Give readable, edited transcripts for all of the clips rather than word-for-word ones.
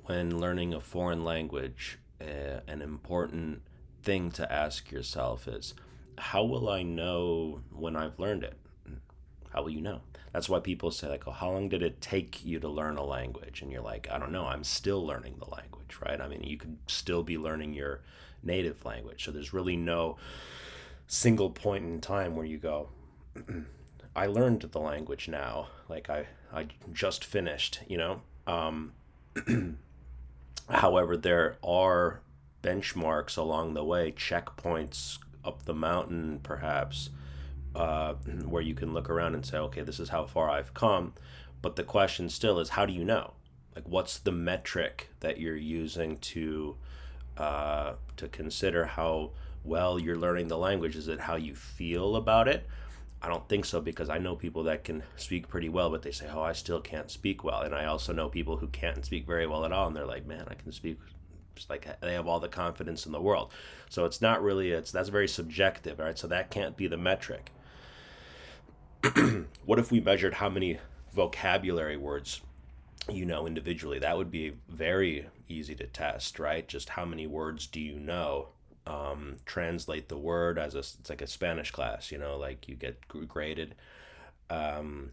when learning a foreign language, an important thing to ask yourself is, how will I know when I've learned it? How will you know? That's why people say, like, oh, how long did it take you to learn a language? And you're like, I don't know, I'm still learning the language, right? I mean, you could still be learning your native language. So there's really no single point in time where you go, I learned the language now. Like, I just finished, you know? However, there are benchmarks along the way, checkpoints up the mountain, perhaps, where you can look around and say, okay, this is how far I've come. But the question still is, how do you know? Like, what's the metric that you're using to consider how well you're learning the language? Is it how you feel about it? I don't think so, because I know people that can speak pretty well, but they say, "Oh, I still can't speak well." And I also know people who can't speak very well at all, and they're like, "Man, I can speak." It's like they have all the confidence in the world. So it's not really, it's that's very subjective, all right? So that can't be the metric. What if we measured how many vocabulary words you know individually? That would be very easy to test, right? Just how many words do you know? Translate the word as it's like a Spanish class, you know, like you get graded. Um,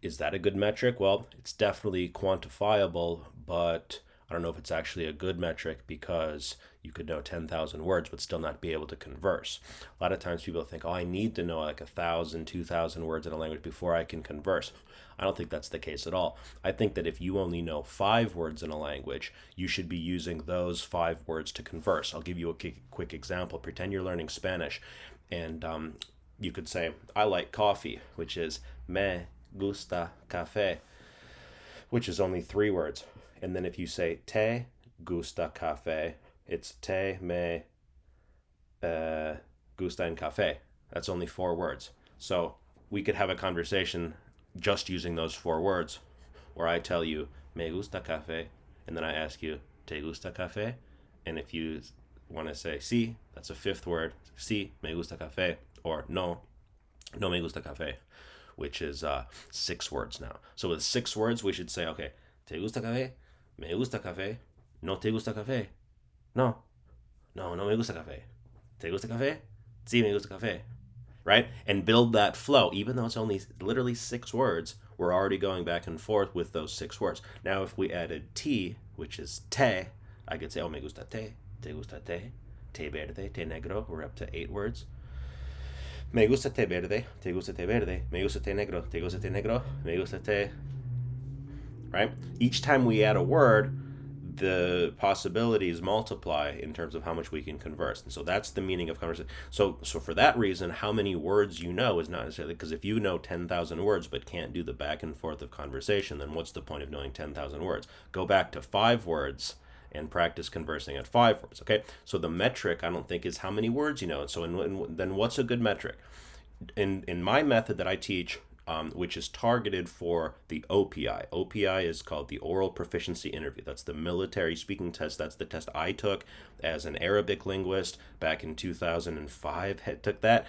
is that a good metric? Well, it's definitely quantifiable, but I don't know if it's actually a good metric, because you could know 10,000 words but still not be able to converse. A lot of times people think, oh, I need to know like 1,000, 2,000 words in a language before I can converse. I don't think that's the case at all. I think that if you only know 5 words in a language, you should be using those 5 words to converse. I'll give you a quick example. Pretend you're learning Spanish, and you could say, I like coffee, which is me gusta café, which is only 3 words. And then if you say te gusta café, it's te me gusta en café. That's only 4 words. So we could have a conversation just using those 4 words, where I tell you me gusta café, and then I ask you te gusta café, and if you want to say sí, that's a 5th word, sí me gusta café, or no me gusta café, which is 6 words now. So with 6 words, we should say, okay, te gusta café, me gusta café, no te gusta café, no, no me gusta café, te gusta café, sí me gusta café, right? And build that flow. Even though it's only literally 6 words, we're already going back and forth with those 6 words. Now, if we added T, which is te, I could say, oh, me gusta te gusta te verde, te negro. We're up to 8 words. Me gusta te verde, te gusta te verde, me gusta te negro, te gusta te negro, me gusta te. Right? Each time we add a word, the possibilities multiply in terms of how much we can converse. And so that's the meaning of conversation. So for that reason, how many words you know is not necessarily, because if you know 10,000 words but can't do the back and forth of conversation, then what's the point of knowing 10,000 words? Go back to 5 words and practice conversing at 5 words. Okay, so the metric, I don't think, is how many words you know. And so then what's a good metric? In my method that I teach, which is targeted for the OPI. OPI is called the Oral Proficiency Interview. That's the military speaking test. That's the test I took as an Arabic linguist back in 2005. I took that.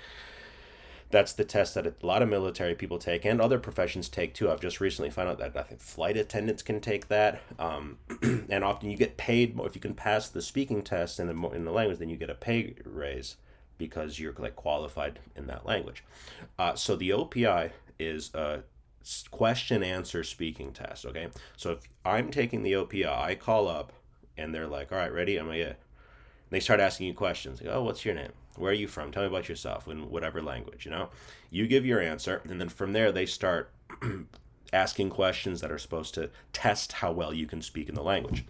That's the test that a lot of military people take, and other professions take too. I've just recently found out that I think flight attendants can take that, and often you get paid more if you can pass the speaking test in the language. Then you get a pay raise because you're like qualified in that language. So the OPI is a question answer speaking test. Okay, so if I'm taking the OPI, I call up and they're like, "All right, ready?" I'm like, "Yeah." They start asking you questions. Like, oh, what's your name? Where are you from? Tell me about yourself in whatever language, you know? You give your answer, and then from there, they start asking questions that are supposed to test how well you can speak in the language.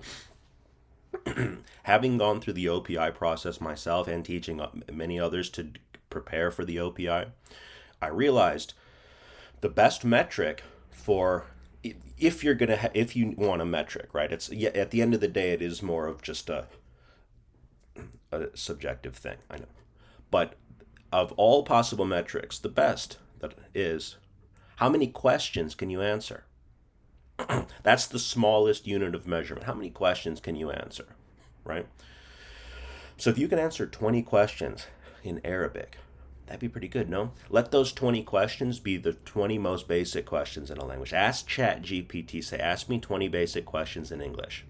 Having gone through the OPI process myself and teaching many others to prepare for the OPI, I realized the best metric for if you're gonna if you want a metric, right? It's yeah, at the end of the day, it is more of just a subjective thing, I know. But of all possible metrics, the best that is, how many questions can you answer? That's the smallest unit of measurement. How many questions can you answer, right? So if you can answer 20 questions in Arabic, that'd be pretty good, no? Let those 20 questions be the 20 most basic questions in a language. Ask ChatGPT, say, ask me 20 basic questions in English.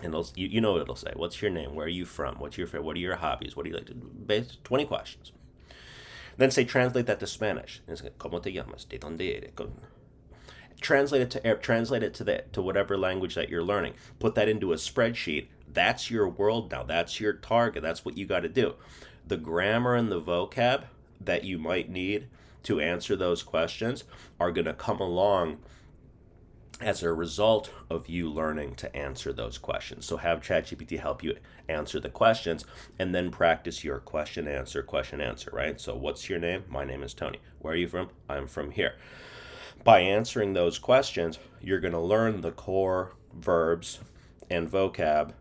And you know what it'll say. What's your name? Where are you from? What's your what are your hobbies? What do you like to do? 20 questions. Then say translate that to Spanish. ¿Cómo te llamas? ¿De dónde eres? Translate it to whatever language that you're learning. Put that into a spreadsheet. That's your world now. That's your target. That's what you got to do. The grammar and the vocab that you might need to answer those questions are going to come along as a result of you learning to answer those questions. So have ChatGPT help you answer the questions and then practice your question, answer, right? So what's your name? My name is Tony. Where are you from? I'm from here. By answering those questions, you're going to learn the core verbs and vocab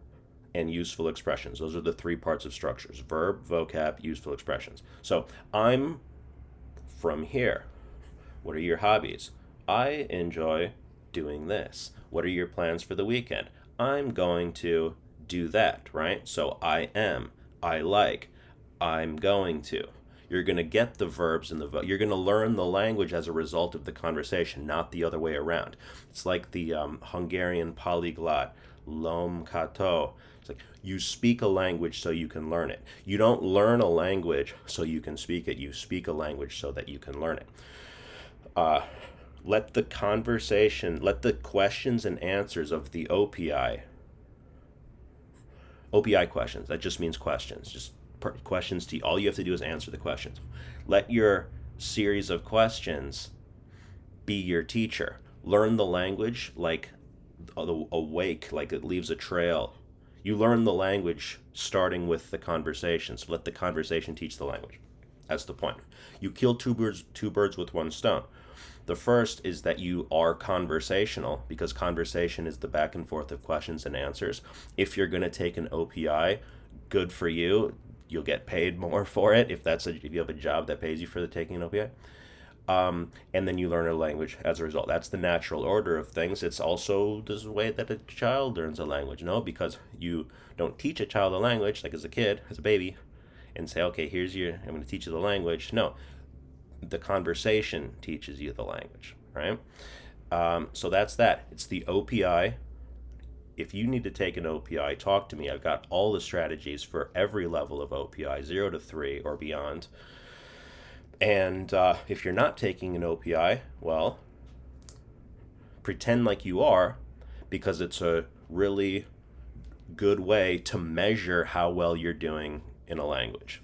and useful expressions. Those are the three parts of structures: verb, vocab, useful expressions. So I'm from here. What are your hobbies? I enjoy doing this. What are your plans for the weekend? I'm going to do that, right? So I am, I like, I'm going to. You're going to get the verbs and you're going to learn the language as a result of the conversation, not the other way around. It's like the Hungarian polyglot, lom kato. It's like you speak a language so you can learn it. You don't learn a language so you can speak it. You speak a language so that you can learn it. Let the questions and answers of the OPI questions, that just means questions, just questions to you. All you have to do is answer the questions. Let your series of questions be your teacher. Learn the language like a wake, like it leaves a trail. You learn the language starting with the conversation, so let the conversation teach the language. That's the point. You kill two birds with one stone. The first is that you are conversational, because conversation is the back and forth of questions and answers. If you're going to take an OPI, good for you. You'll get paid more for it if you have a job that pays you for taking an OPI. And then you learn a language as a result. That's the natural order of things. It's also the way that a child learns a language, no? Because you don't teach a child a language, like as a kid, as a baby, and say, okay, I'm going to teach you the language. No, the conversation teaches you the language, right? So that's that. It's the OPI. If you need to take an OPI, talk to me. I've got all the strategies for every level of OPI, 0 to 3 or beyond. And if you're not taking an OPI, well, pretend like you are, because it's a really good way to measure how well you're doing in a language.